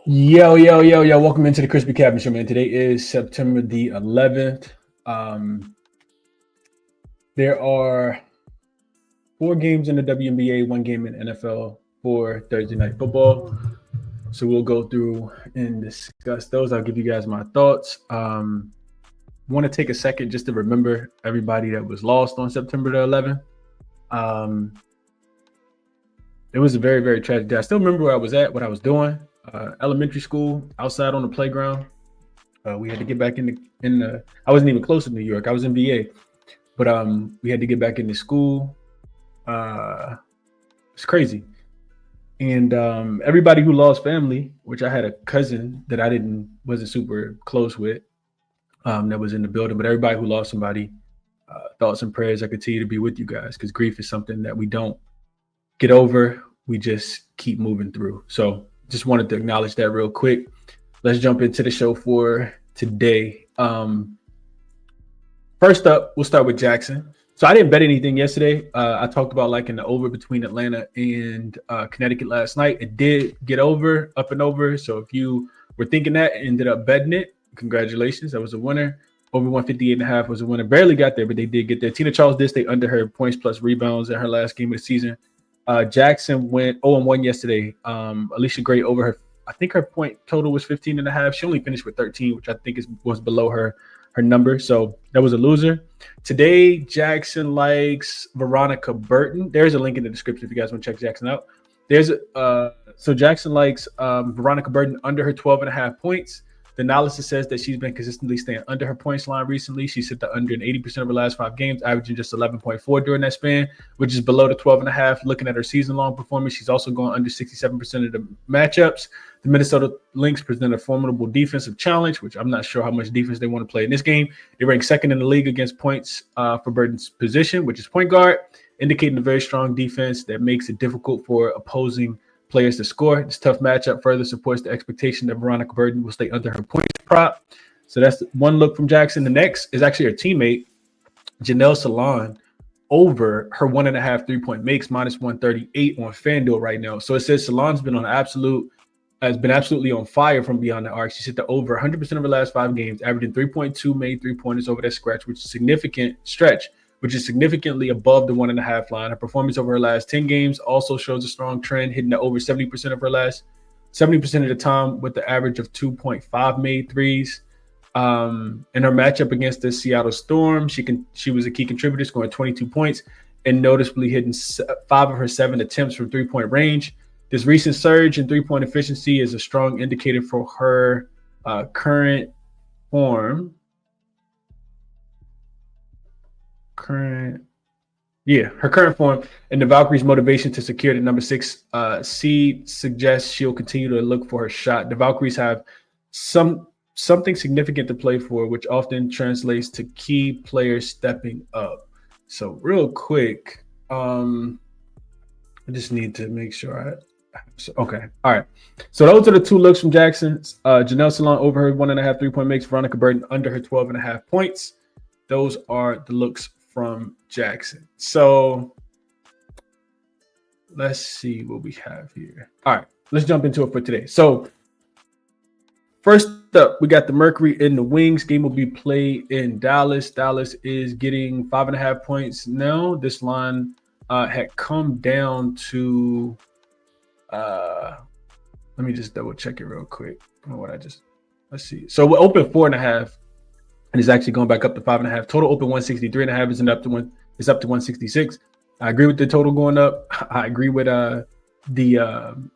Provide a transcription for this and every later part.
Yo. Welcome into the ChrisBeCappinn Show, man. Today is September the 11th. There are 4 games in the WNBA, 1 game in NFL for Thursday Night Football. So we'll go through and discuss those. I'll give you guys my thoughts. Want to take a second just to remember everybody that was lost on September the 11th. It was a very, very tragic day. I still remember where I was at, what I was doing. Elementary school, outside on the playground. We had to get back in the. I wasn't even close to New York. I was in VA, but we had to get back into school. It's crazy, and everybody who lost family, which I had a cousin that I wasn't super close with, that was in the building. But everybody who lost somebody, thoughts and prayers. I continue to be with you guys because grief is something that we don't get over. We just keep moving through. So. Just wanted to acknowledge that real quick. Let's jump into the show for today. First up, we'll start with Jackson. So I didn't bet anything yesterday. I talked about liking the over between Atlanta and Connecticut last night. It did get up and over. So if you were thinking that and ended up betting it, congratulations. That was a winner. Over 158.5 was a winner. Barely got there, but they did get there. Tina Charles did stay under her points plus rebounds in her last game of the season. Jackson went 0-1 yesterday. Alicia Gray over her. I think her point total was 15.5. She only finished with 13, which I think was below her number. So that was a loser. Today, Jackson likes Veronica Burton. There's a link in the description if you guys want to check Jackson out. So Jackson likes Veronica Burton under her 12.5 points. The analysis says that she's been consistently staying under her points line recently. She's hit the under in 80% of her last 5 games, averaging just 11.4 during that span, which is below the 12.5. Looking at her season-long performance, she's also going under 67% of the matchups. The Minnesota Lynx present a formidable defensive challenge, which I'm not sure how much defense they want to play in this game. They rank second in the league against points for Burton's position, which is point guard, indicating a very strong defense that makes it difficult for opposing players to score. This tough matchup further supports the expectation that Veronica Burton will stay under her points prop. So that's one look from Jackson. The next is actually her teammate, Janelle Salon, over her 1.5 3-point makes, minus 138 on FanDuel right now. So it says Salon's been absolutely on fire from beyond the arc. She's hit the over 100% of her last 5 games, averaging 3.2 made 3-pointers over that stretch, which is significantly above the 1.5 line. Her performance over her last 10 games also shows a strong trend, hitting the over 70% of the time with the average of 2.5 made threes. In her matchup against the Seattle Storm, she was a key contributor, scoring 22 points and noticeably hitting 5 of her 7 attempts from 3-point range. This recent surge in 3-point efficiency is a strong indicator for her current form. Her current form and the Valkyries' motivation to secure the number 6 seed suggests she'll continue to look for her shot. The Valkyries have something significant to play for, which often translates to key players stepping up. So real quick, I just need to make sure okay. All right. So those are the 2 looks from Jackson. Janelle Salon over her 1.5 3-point makes, Veronica Burton under her 12.5 points. Those are the looks from Jackson. So let's see what we have here. All right, let's jump into it for today. So first up, we got the Mercury and the Wings. Game will be played in Dallas. Dallas is getting 5.5 points now. This line had come down to let me just double check it real quick. Let's see. So we're open 4.5. And it's actually going back up to 5.5. Total open 163.5 is up to 166. I agree with the total going up. I agree with the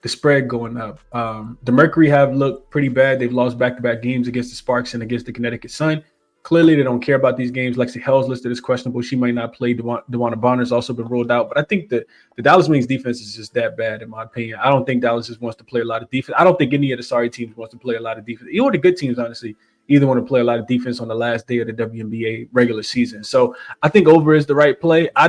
spread going up. The Mercury have looked pretty bad. They've lost back-to-back games against the Sparks and against the Connecticut Sun. Clearly, they don't care about these games. Lexi Hell's listed as questionable. She might not play. DeWanna Bonner's also been ruled out. But I think that the Dallas Wings defense is just that bad, in my opinion. I don't think Dallas just wants to play a lot of defense. I don't think any of the sorry teams wants to play a lot of defense. Even the good teams, honestly, either want to play a lot of defense on the last day of the WNBA regular season. So I think over is the right play. I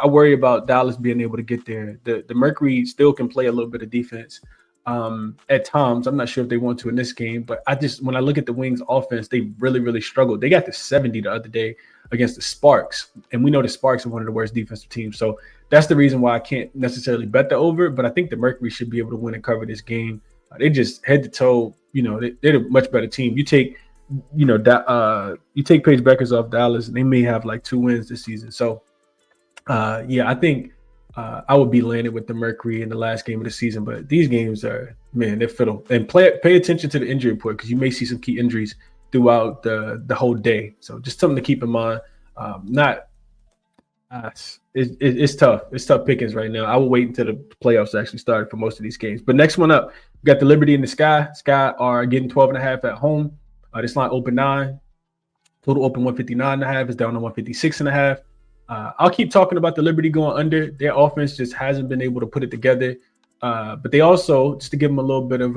worry about Dallas being able to get there. The Mercury still can play a little bit of defense at times. I'm not sure if they want to in this game, but when I look at the Wings offense, they really, really struggled. They got to 70 the other day against the Sparks, and we know the Sparks are one of the worst defensive teams. So that's the reason why I can't necessarily bet the over, but I think the Mercury should be able to win and cover this game. They just head to toe. They're a much better team. You take, you take Paige Beckers off Dallas, and they may have like 2 wins this season. So, I think I would be landed with the Mercury in the last game of the season. But these games are, man, they're fiddle. And pay attention to the injury report because you may see some key injuries throughout the whole day. So just something to keep in mind. It's tough. It's tough pickings right now. I will wait until the playoffs actually start for most of these games. But next one up, we got the Liberty and the Sky. Sky are getting 12.5 at home. This line open 9. Total open 159.5. Is down to 156.5. I'll keep talking about the Liberty going under. Their offense just hasn't been able to put it together. But they also, just to give them a little bit of,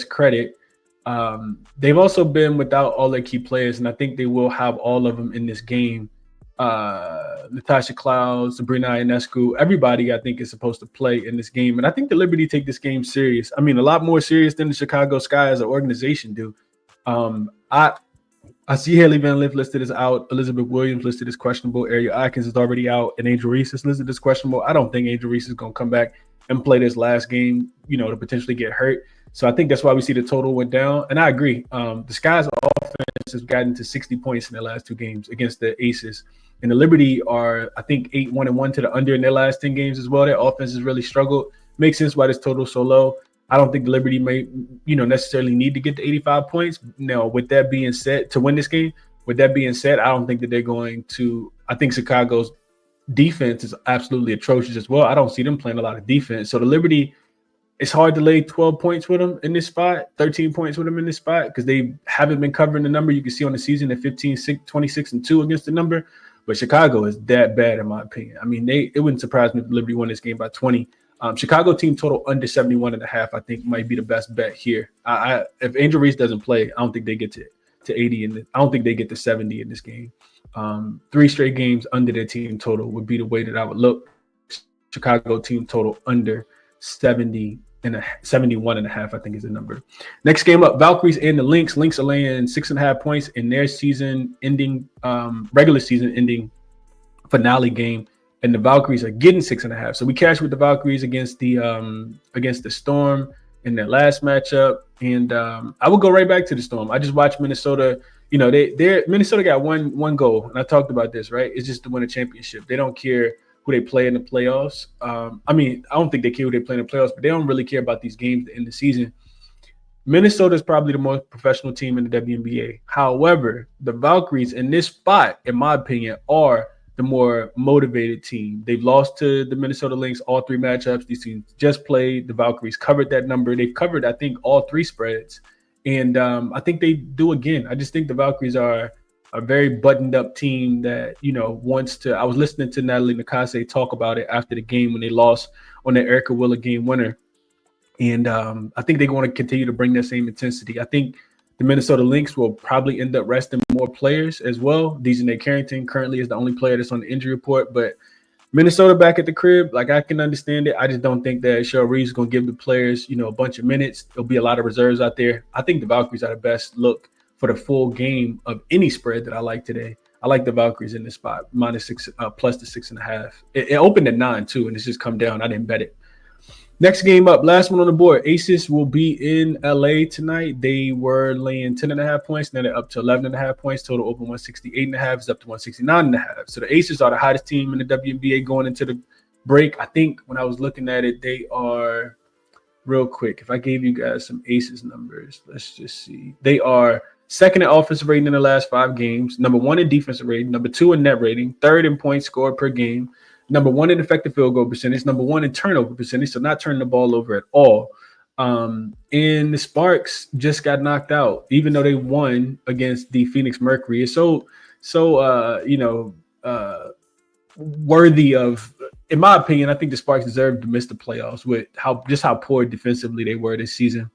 credit, they've also been without all their key players, and I think they will have all of them in this game. Natasha Cloud, Sabrina Ionescu, everybody I think is supposed to play in this game. And I think the Liberty take this game serious. I mean, a lot more serious than the Chicago Sky as an organization do. I see Haley Van Lith listed as out. Elizabeth Williams listed as questionable. Ariel Atkins is already out. And Angel Reese is listed as questionable. I don't think Angel Reese is going to come back and play this last game, to potentially get hurt. So I think that's why we see the total went down. And I agree. The Sky's offense has gotten to 60 points in their last 2 games against the Aces. And the Liberty are, I think, 8-1-1 to the under in their last 10 games as well. Their offense has really struggled. Makes sense why this total is so low. I don't think the Liberty may, necessarily need to get to 85 points. Now, with that being said, to win this game, I don't think that they're going to. I think Chicago's defense is absolutely atrocious as well. I don't see them playing a lot of defense. So the Liberty, it's hard to lay 12 points with them in this spot, 13 points with them in this spot, because they haven't been covering the number. You can see on the season at 15, 26-2 against the number. But Chicago is that bad, in my opinion. I mean, it wouldn't surprise me if the Liberty won this game by 20. Chicago team total under 71.5, I think, might be the best bet here. If Angel Reese doesn't play, I don't think they get to 80. I don't think they get to 70 in this game. 3 straight games under their team total would be the way that I would look. Chicago team total under 71.5, I think is the number. Next game up, Valkyries and the Lynx. Lynx are laying 6.5 points in their regular season ending finale game. And the Valkyries are getting 6.5. So we cashed with the Valkyries against the Storm in their last matchup. And I will go right back to the Storm. I just watched Minnesota. Minnesota got one goal, and I talked about this, right? It's just to win a championship. They don't care who they play in the playoffs. I don't think they care who they play in the playoffs, but they don't really care about these games in the season. Minnesota is probably the most professional team in the WNBA. However, the Valkyries in this spot, in my opinion, are the more motivated team. They've lost to the Minnesota Lynx all 3 matchups. These teams just played. The Valkyries covered that number. They've covered, I think, all 3 spreads. And I think they do again. I just think the Valkyries are a very buttoned up team that, wants to. I was listening to Natalie Nakase talk about it after the game when they lost on the Erica Willer game winner. And I think they're going to continue to bring that same intensity. I think the Minnesota Lynx will probably end up resting more players as well. Dejanay Carrington currently is the only player that's on the injury report. But Minnesota back at the crib, like, I can understand it. I just don't think that Cheryl Reeves is going to give the players, a bunch of minutes. There'll be a lot of reserves out there. I think the Valkyries are the best look for the full game of any spread that I like today. I like the Valkyries in this spot, -6, plus the 6.5. It opened at 9 too, and it's just come down. I didn't bet it. Next game up, last one on the board. Aces will be in LA tonight. They were laying 10.5 points. Now they're up to 11.5 points. Total open 168.5 is up to 169.5. So the Aces are the hottest team in the WNBA going into the break. I think when I was looking at it, they are, real quick, if I gave you guys some Aces numbers, let's just see. They are second in offensive rating in the last 5 games, number 1 in defensive rating, number 2 in net rating, 3rd in points scored per game, number 1 in effective field goal percentage, number 1 in turnover percentage, so not turning the ball over at all. And the Sparks just got knocked out, even though they won against the Phoenix Mercury. It's so worthy of, in my opinion, I think the Sparks deserve to miss the playoffs with how poor defensively they were this season.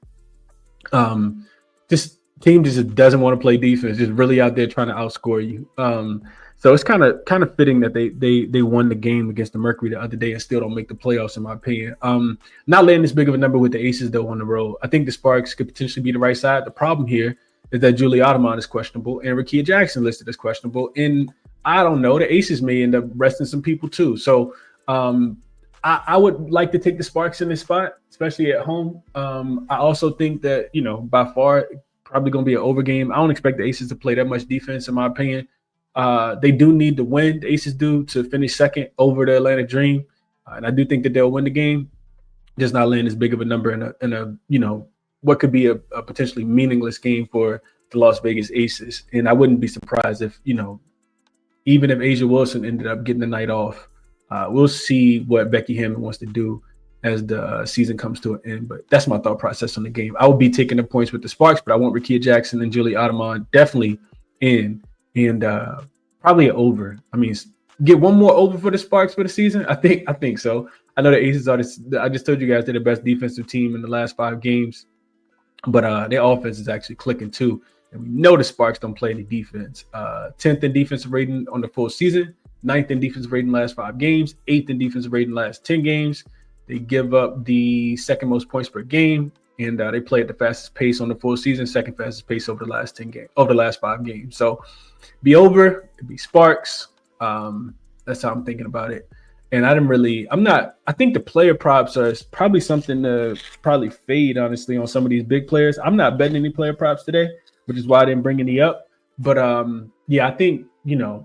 This team just doesn't want to play defense, just really out there trying to outscore you. So it's kind of fitting that they won the game against the Mercury the other day and still don't make the playoffs, in my opinion. Not laying this big of a number with the Aces, though, on the road. I think the Sparks could potentially be the right side. The problem here is that Julie Audemont is questionable and Rakia Jackson listed as questionable. And I don't know, the Aces may end up resting some people too. So I would like to take the Sparks in this spot, especially at home. I also think that, by far, probably going to be an over game. I don't expect the Aces to play that much defense, in my opinion. They do need to win. The Aces do, to finish second over the Atlanta Dream. And I do think that they'll win the game. Just not laying as big of a number in a what could be a potentially meaningless game for the Las Vegas Aces. And I wouldn't be surprised if, even if Asia Wilson ended up getting the night off. We'll see what Becky Hammon wants to do as the season comes to an end. But that's my thought process on the game. I will be taking the points with the Sparks, but I want Rickea Jackson and Julie Ottoman definitely in, and probably an over. I mean, get one more over for the Sparks for the season. I think so. I know the Aces are I just told you guys they're the best defensive team in the last 5 games, but their offense is actually clicking too. And we know the Sparks don't play any defense. 10th in defensive rating on the full season, 9th in defensive rating last 5 games, 8th in defensive rating last 10 games. They give up the second most points per game, and they play at the fastest pace on the full season, second fastest pace over the last 5 games. So be over, it'd be Sparks. That's how I'm thinking about it. And I think the player props are probably something to probably fade, honestly, on some of these big players. I'm not betting any player props today, which is why I didn't bring any up. But I think,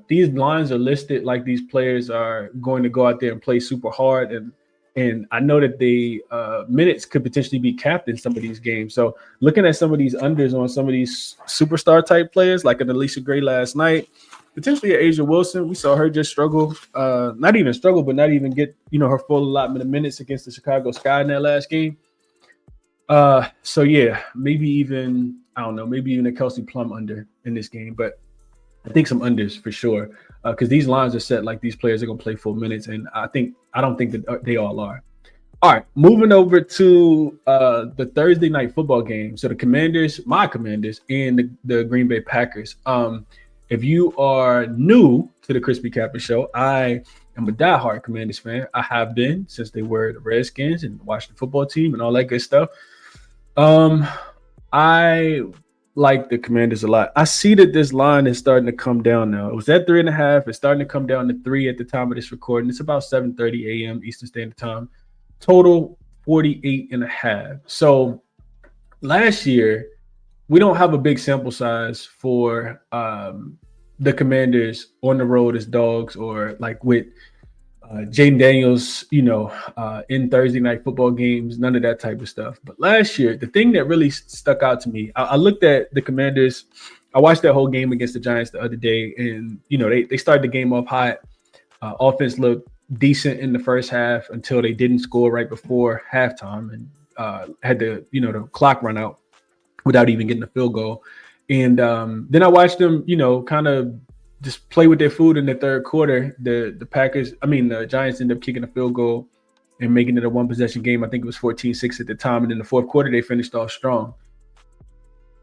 these lines are listed like these players are going to go out there and play super hard. And I know that the minutes could potentially be capped in some of these games. So looking at some of these unders on some of these superstar type players, like an Alicia Gray last night, potentially an Asia Wilson, we saw her just struggle, not even struggle, but not even get, her full allotment of minutes against the Chicago Sky in that last game. So yeah, maybe even a Kelsey Plum under in this game, but I think some unders for sure, because these lines are set like these players are going to play full minutes, and I don't think that they all are. All right, moving over to the Thursday night football game. So my Commanders, and the Green Bay Packers. If you are new to the ChrisBeCappinn Show, I am a diehard Commanders fan. I have been since they were the Redskins and watched the football team and all that good stuff. I like the Commanders a lot. I see that this line is starting to come down now. It was at 3.5. It's starting to come down to 3 at the time of this recording. It's about 7:30 a.m. Eastern Standard Time. Total 48.5. So last year, we don't have a big sample size for the Commanders on the road as dogs, or like with Jaden Daniels, in Thursday night football games, none of that type of stuff. But last year, the thing that really stuck out to me, I looked at the Commanders. I watched that whole game against the Giants the other day, and, they started the game off hot. Offense looked decent in the first half until they didn't score right before halftime and had the clock run out without even getting a field goal. And then I watched them, kind of just play with their food in the third quarter. The Giants ended up kicking a field goal and making it a one-possession game. I think it was 14-6 at the time. And in the fourth quarter, they finished off strong.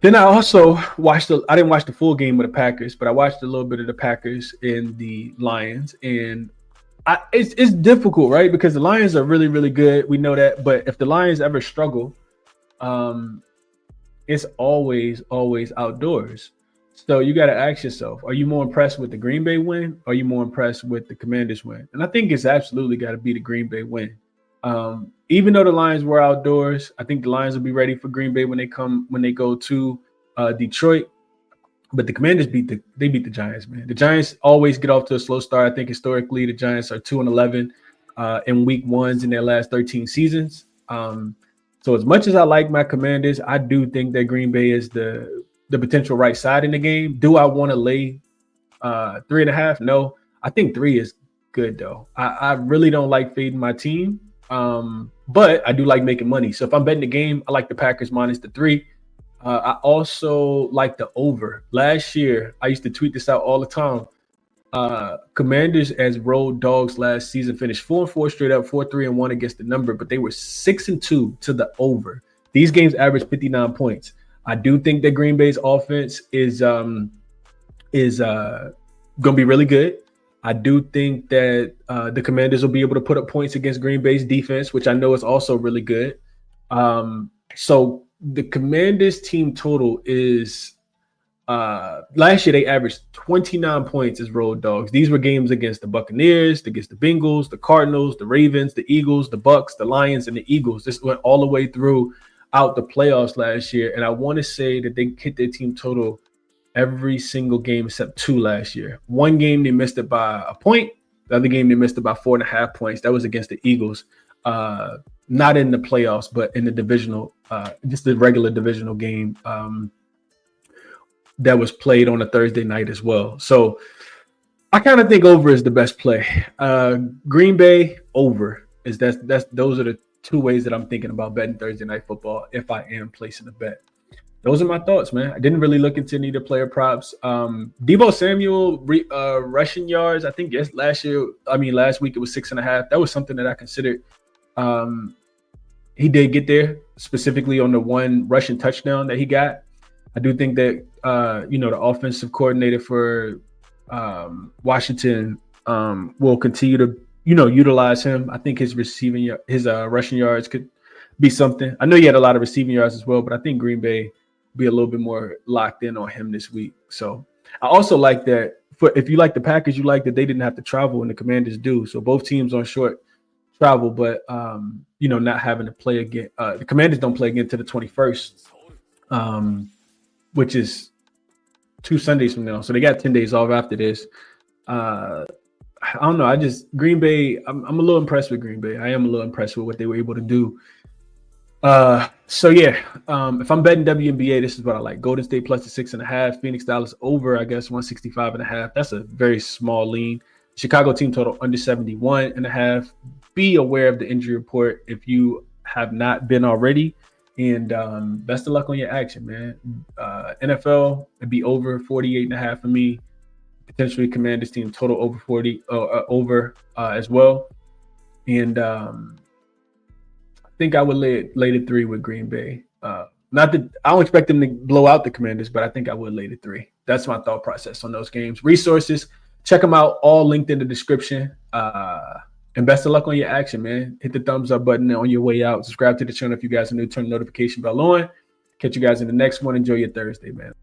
Then I also I didn't watch the full game of the Packers, but I watched a little bit of the Packers and the Lions. And it's difficult, right? Because the Lions are really, really good. We know that. But if the Lions ever struggle, it's always outdoors. So you got to ask yourself, are you more impressed with the Green Bay win, or are you more impressed with the Commanders win? And I think it's absolutely got to be the Green Bay win. Even though the Lions were outdoors, I think the Lions will be ready for Green Bay when they go to Detroit. But the Commanders beat the Giants, man. The Giants always get off to a slow start. I think historically the Giants are 2-11 in week ones in their last 13 seasons. So as much as I like my Commanders, I do think that Green Bay is the potential right side in the game. Do I want to lay 3.5? No. I think 3 is good, though. I really don't like fading my team, but I do like making money. So if I'm betting the game, I like the Packers minus the 3. I also like the over. Last year, I used to tweet this out all the time. Commanders as road dogs last season finished 4-4 straight up, 4-3-1 against the number, but they were 6-2 to the over. These games averaged 59 points. I do think that Green Bay's offense is going to be really good. I do think that the Commanders will be able to put up points against Green Bay's defense, which I know is also really good. So the Commanders team total is Last year they averaged 29 points as road dogs. These were games against the Buccaneers, against the Bengals, the Cardinals, the Ravens, the Eagles, the Bucks, the Lions, and the Eagles. This went all the way through out the playoffs last year. And I want to say that they hit their team total every single game except 2 last year. One game they missed it by a point. The other game they missed it by 4.5 points. That was against the Eagles. Not in the playoffs, but in the divisional, just the regular divisional game. That was played on a Thursday night as well. So I kind of think over is the best play. Green Bay over is those are the 2 ways that I'm thinking about betting Thursday night football if I am placing a bet. Those are my thoughts, man. I didn't really look into any of the player props. Deebo Samuel rushing yards. I think last week it was 6.5. That was something that I considered. He did get there specifically on the one rushing touchdown that he got. I do think that the offensive coordinator for Washington will continue to utilize him. I think his rushing yards could be something. I know he had a lot of receiving yards as well, but I think Green Bay be a little bit more locked in on him this week. So I also like that if you like the Packers, you like that they didn't have to travel and the Commanders do. So both teams on short travel, but not having to play again. The Commanders don't play again to the 21st. Which is 2 Sundays from now. So they got 10 days off after this. I don't know. Green Bay, I'm a little impressed with Green Bay. I am a little impressed with what they were able to do. If I'm betting WNBA, this is what I like. Golden State plus the 6.5. Phoenix Dallas over, I guess, 165.5. That's a very small lean. Chicago team total under 71.5. Be aware of the injury report if you have not been already. And best of luck on your action, man. NFL, it'd be over 48.5 for me. Potentially Commanders team total over 40 as well. And I think I would lay the 3 with Green Bay. Not that I don't expect them to blow out the Commanders, but I think I would lay the 3. That's my thought process on those games. Resources, check them out. All linked in the description. And best of luck on your action, man. Hit the thumbs up button on your way out. Subscribe to the channel if you guys are new. Turn the notification bell on. Catch you guys in the next one. Enjoy your Thursday, man.